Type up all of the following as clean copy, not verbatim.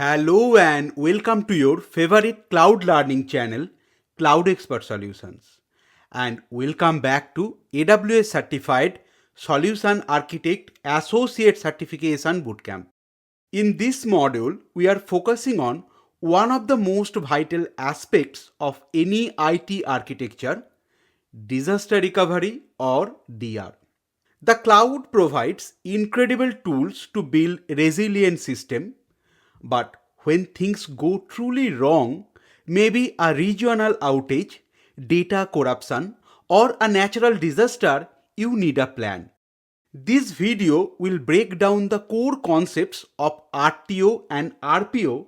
Hello and welcome to your favorite cloud learning channel, CloudExpert Solutions. And welcome back to AWS Certified Solution Architect Associate Certification Bootcamp. In this module, we are focusing on one of the most vital aspects of any IT architecture, disaster recovery or DR. The cloud provides incredible tools to build resilient system, but when things go truly wrong, maybe a regional outage, data corruption, or a natural disaster, you need a plan. This video will break down the core concepts of RTO and RPO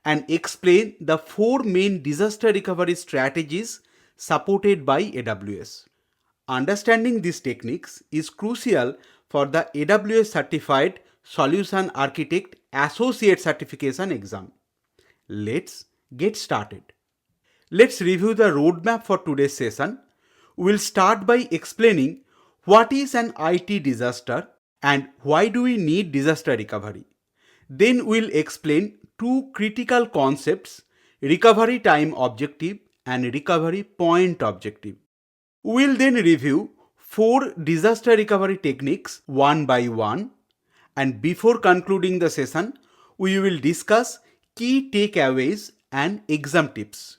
and explain the four main disaster recovery strategies supported by AWS. Understanding these techniques is crucial for the AWS Certified Solution Architect Associate Certification exam. Let's get started. Let's review the roadmap for today's session. We'll start by explaining what is an IT disaster and why do we need disaster recovery. Then we'll explain two critical concepts, recovery time objective and recovery point objective. We'll then review four disaster recovery techniques one by one, and before concluding the session, we will discuss key takeaways and exam tips.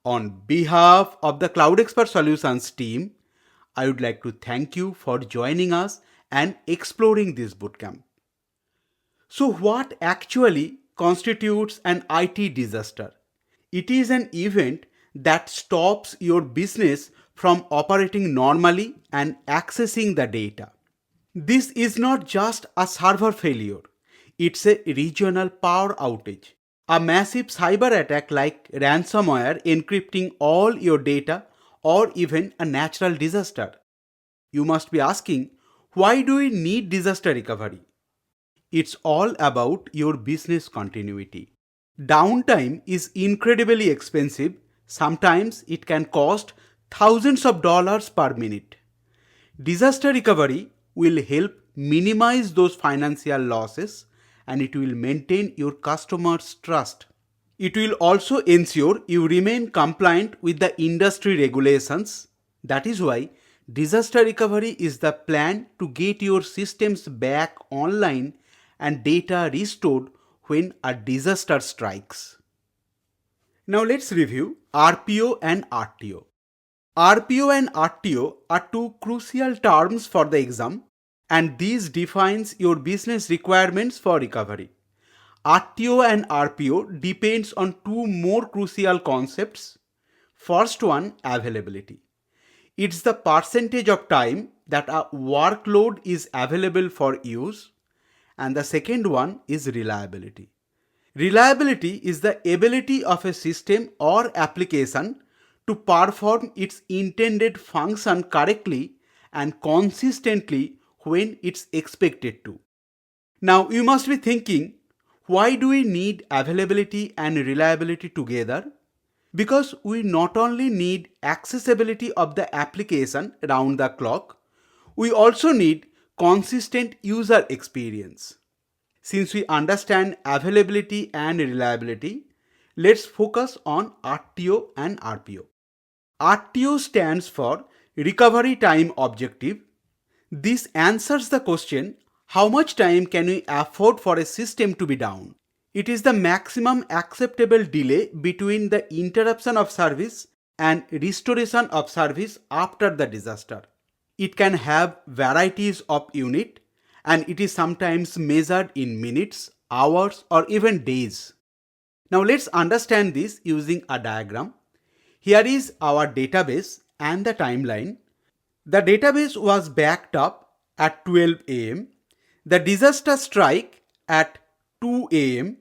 On behalf of the CloudExpert Solutions team, I would like to thank you for joining us and exploring this bootcamp. So what actually constitutes an IT disaster? It is an event that stops your business from operating normally and accessing the data. This is not just a server failure, it's a regional power outage. A massive cyber attack like ransomware encrypting all your data or even a natural disaster. You must be asking, why do we need disaster recovery? It's all about your business continuity. Downtime is incredibly expensive. Sometimes it can cost thousands of dollars per minute. Disaster recovery will help minimize those financial losses and it will maintain your customers' trust. It will also ensure you remain compliant with the industry regulations. That is why disaster recovery is the plan to get your systems back online and data restored when a disaster strikes. Now let's review RPO and RTO. RPO and RTO are two crucial terms for the exam, and these defines your business requirements for recovery. RTO and RPO depends on two more crucial concepts. First one, availability. It's the percentage of time that a workload is available for use, and the second one is reliability. Reliability is the ability of a system or application to perform its intended function correctly and consistently when it's expected to. Now you must be thinking, why do we need availability and reliability together? Because we not only need accessibility of the application round the clock, we also need consistent user experience. Since we understand availability and reliability, let's focus on RTO and RPO. RTO stands for Recovery Time Objective. This answers the question, how much time can we afford for a system to be down? It is the maximum acceptable delay between the interruption of service and restoration of service after the disaster. It can have varieties of units and it is sometimes measured in minutes, hours, or even days. Now let's understand this using a diagram. Here is our database and the timeline. The database was backed up at 12 am. The disaster strike at 2 am.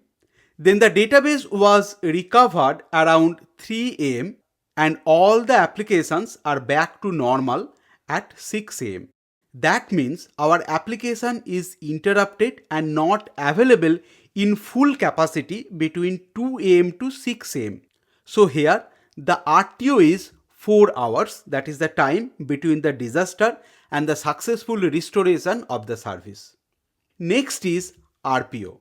Then the database was recovered around 3 am and all the applications are back to normal at 6 am. That means our application is interrupted and not available in full capacity between 2 am to 6 am. So here the RTO is 4 hours, that is the time between the disaster and the successful restoration of the service. Next is RPO.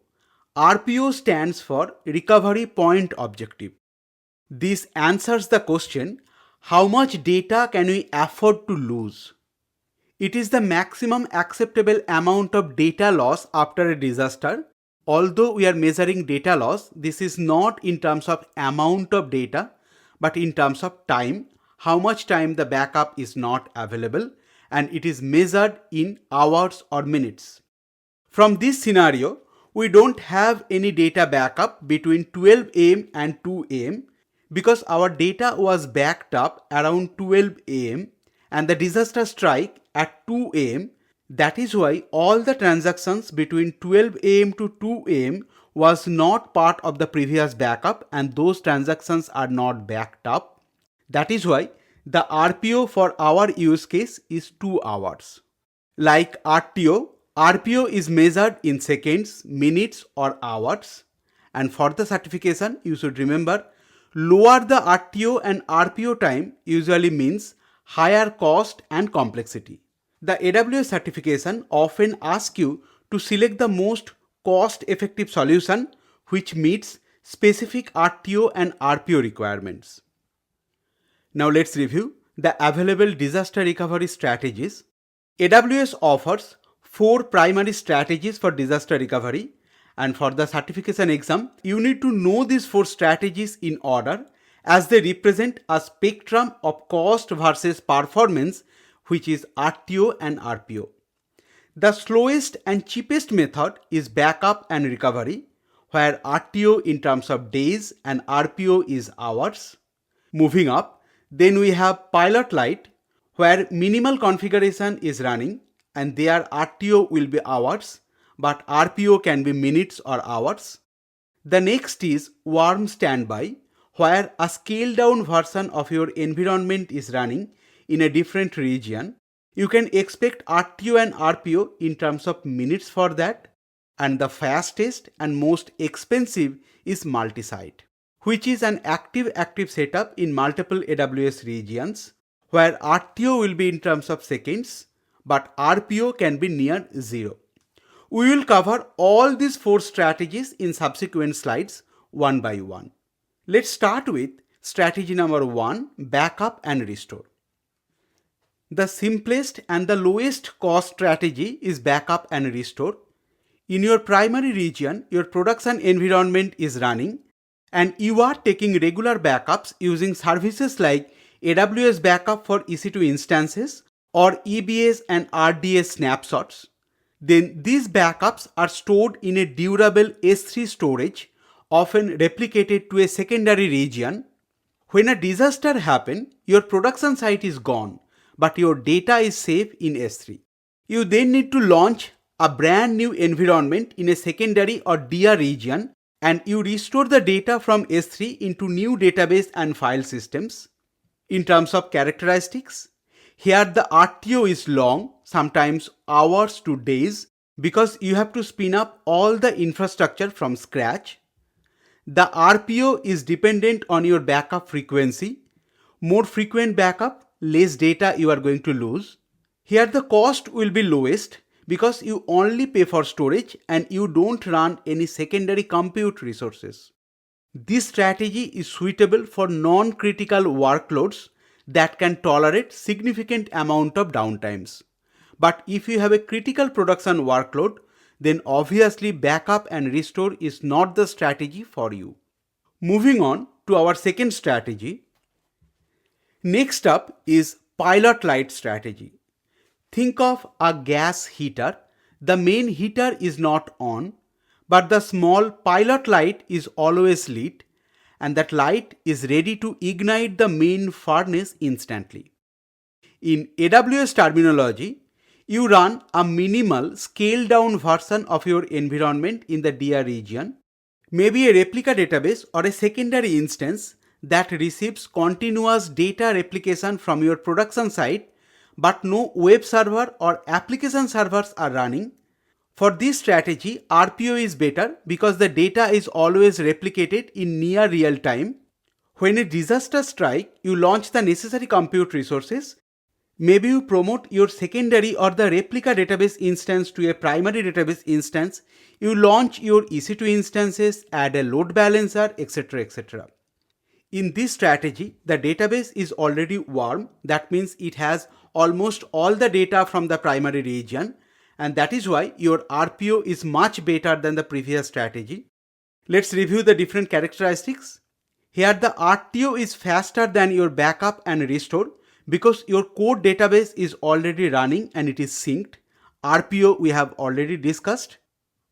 RPO stands for Recovery Point Objective. This answers the question, how much data can we afford to lose? It is the maximum acceptable amount of data loss after a disaster. Although we are measuring data loss, this is not in terms of amount of data, but in terms of time, how much time the backup is not available, and it is measured in hours or minutes. From this scenario, we don't have any data backup between 12 am and 2 am because our data was backed up around 12 am and the disaster strike at 2 am. That is why all the transactions between 12 am to 2 am was not part of the previous backup and those transactions are not backed up. That is why the RPO for our use case is 2 hours. Like RTO, RPO is measured in seconds, minutes or hours. And for the certification, you should remember, lower the RTO and RPO time usually means higher cost and complexity. The AWS certification often asks you to select the most cost-effective solution which meets specific RTO and RPO requirements. Now let's review the available disaster recovery strategies. AWS offers 4 primary strategies for disaster recovery, and for the certification exam, you need to know these 4 strategies in order as they represent a spectrum of cost versus performance, which is RTO and RPO. The slowest and cheapest method is backup and recovery, where RTO in terms of days and RPO is hours. Moving up, then we have Pilot Light, where minimal configuration is running and their RTO will be hours, but RPO can be minutes or hours. The next is Warm Standby, where a scaled down version of your environment is running in a different region. You can expect RTO and RPO in terms of minutes for that. And the fastest and most expensive is multi-site, which is an active setup in multiple AWS regions, where RTO will be in terms of seconds, but RPO can be near 0. We will cover all these 4 strategies in subsequent slides one by one. Let's start with strategy number 1, backup and restore. The simplest and the lowest cost strategy is backup and restore. In your primary region, your production environment is running and you are taking regular backups using services like AWS Backup for EC2 instances or EBS and RDS snapshots. Then these backups are stored in a durable S3 storage, often replicated to a secondary region. When a disaster happens, your production site is gone, but your data is safe in S3. You then need to launch a brand new environment in a secondary or DR region and you restore the data from S3 into new database and file systems. In terms of characteristics, here the RTO is long, sometimes hours to days, because you have to spin up all the infrastructure from scratch. The RPO is dependent on your backup frequency. More frequent backup, less data you are going to lose. Here the cost will be lowest because you only pay for storage and you don't run any secondary compute resources. This strategy is suitable for non-critical workloads that can tolerate significant amount of downtimes. But if you have a critical production workload, then obviously backup and restore is not the strategy for you. Moving on to our second strategy. Next up is Pilot Light strategy. Think of a gas heater. The main heater is not on, but the small pilot light is always lit, and that light is ready to ignite the main furnace instantly. In AWS terminology, you run a minimal scaled down version of your environment in the DR region, maybe a replica database or a secondary instance that receives continuous data replication from your production site, but no web server or application servers are running. For this strategy, RPO is better because the data is always replicated in near real time. When a disaster strikes, you launch the necessary compute resources. Maybe you promote your secondary or the replica database instance to a primary database instance You launch your EC2 instances, add a load balancer, etc. etc. In this strategy, the database is already warm. That means it has almost all the data from the primary region, and that is why your RPO is much better than the previous strategy. Let's review the different characteristics. Here the RTO is faster than your backup and restore because your core database is already running and it is synced. RPO we have already discussed.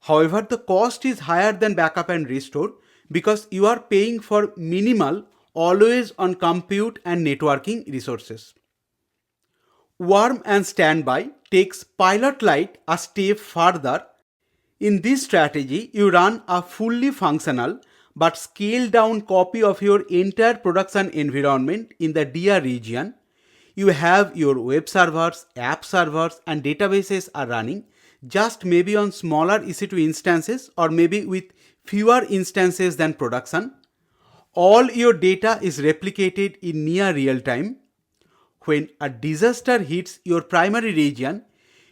However, the cost is higher than backup and restore because you are paying for minimal, always on compute and networking resources. Warm and standby takes Pilot Lite a step further. In this strategy, you run a fully functional but scaled down copy of your entire production environment in the DR region. You have your web servers, app servers, and databases are running, just maybe on smaller EC2 instances or maybe with fewer instances than production. All your data is replicated in near real time. When a disaster hits your primary region,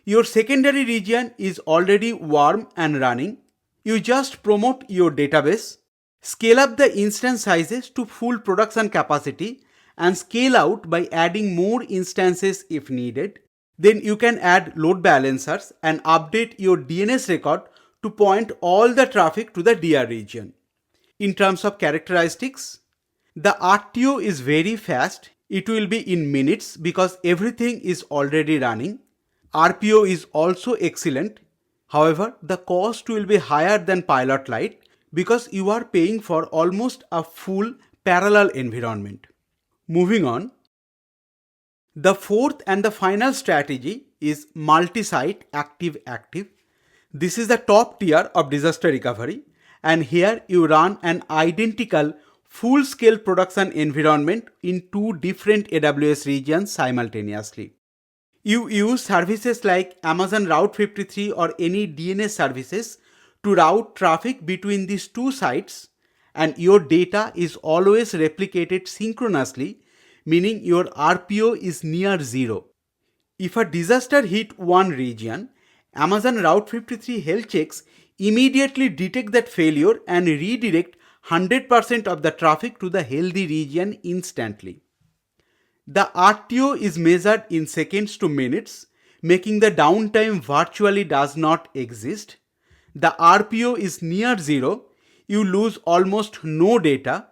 your secondary region is already warm and running. You just promote your database, scale up the instance sizes to full production capacity, and scale out by adding more instances if needed. Then you can add load balancers and update your DNS record to point all the traffic to the DR region. In terms of characteristics, the RTO is very fast. It will be in minutes because everything is already running. RPO is also excellent. However, the cost will be higher than Pilot Lite because you are paying for almost a full parallel environment. Moving on, the fourth and the final strategy is multi-site active-active. This is the top tier of disaster recovery, and here you run an identical full-scale production environment in two different AWS regions simultaneously. You use services like Amazon Route 53 or any DNS services to route traffic between these two sites, and your data is always replicated synchronously, meaning your RPO is near zero. If a disaster hit one region, Amazon Route 53 health checks immediately detect that failure and redirect 100% of the traffic to the healthy region instantly. The RTO is measured in seconds to minutes, making the downtime virtually does not exist. The RPO is near zero. You lose almost no data.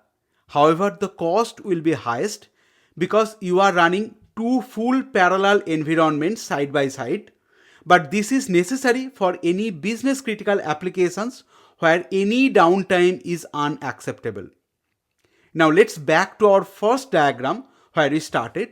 However, the cost will be highest because you are running two full parallel environments side by side. But this is necessary for any business critical applications where any downtime is unacceptable. Now let's back to our first diagram where we started.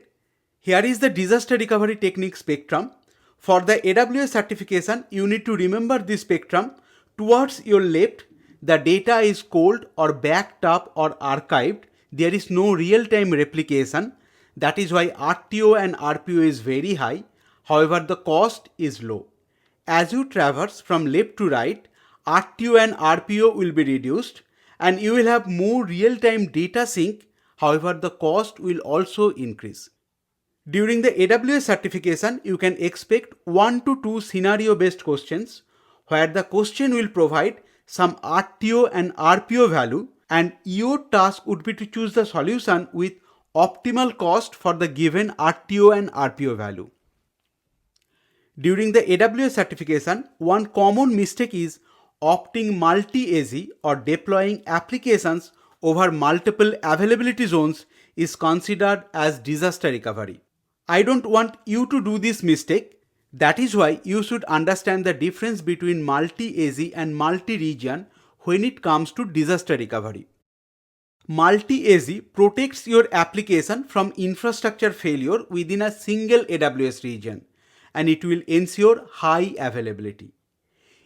Here is the disaster recovery technique spectrum. For the AWS certification, you need to remember this spectrum. Towards your left, the data is cold or backed up or archived. There is no real-time replication. That is why RTO and RPO is very high. However, the cost is low. As you traverse from left to right, RTO and RPO will be reduced and you will have more real-time data sync. However, the cost will also increase. During the AWS certification, you can expect 1 to 2 scenario-based questions where the question will provide some RTO and RPO value and your task would be to choose the solution with optimal cost for the given RTO and RPO value. During the AWS certification, one common mistake is opting multi-AZ or deploying applications over multiple availability zones is considered as disaster recovery. I don't want you to do this mistake. That is why you should understand the difference between multi-AZ and multi-region when it comes to disaster recovery. Multi-AZ protects your application from infrastructure failure within a single AWS region, and it will ensure high availability.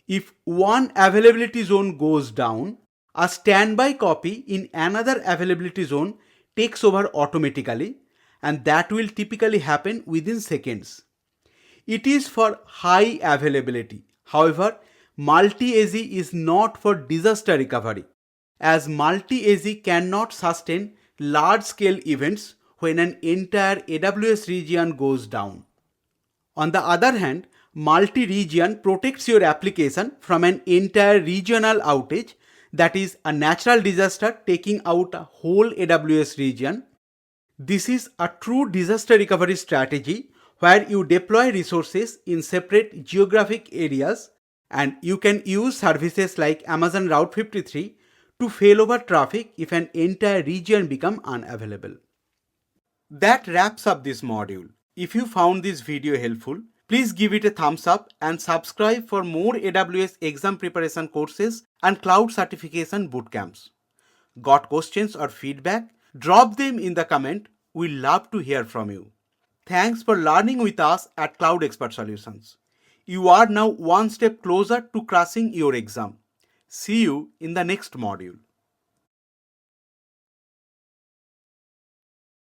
If one availability zone goes down, a standby copy in another availability zone takes over automatically, and that will typically happen within seconds. It is for high availability. However, multi-AZ is not for disaster recovery, as multi-AZ cannot sustain large-scale events when an entire AWS region goes down. On the other hand, Multi-region protects your application from an entire regional outage, that is a natural disaster taking out a whole AWS region. This is a true disaster recovery strategy where you deploy resources in separate geographic areas, and you can use services like Amazon Route 53 to failover traffic if an entire region becomes unavailable. That wraps up this module. If you found this video helpful, please give it a thumbs up and subscribe for more AWS exam preparation courses and cloud certification bootcamps. Got questions or feedback? Drop them in the comment. We love to hear from you. Thanks for learning with us at CloudExpert Solutions. You are now one step closer to crushing your exam. See you in the next module.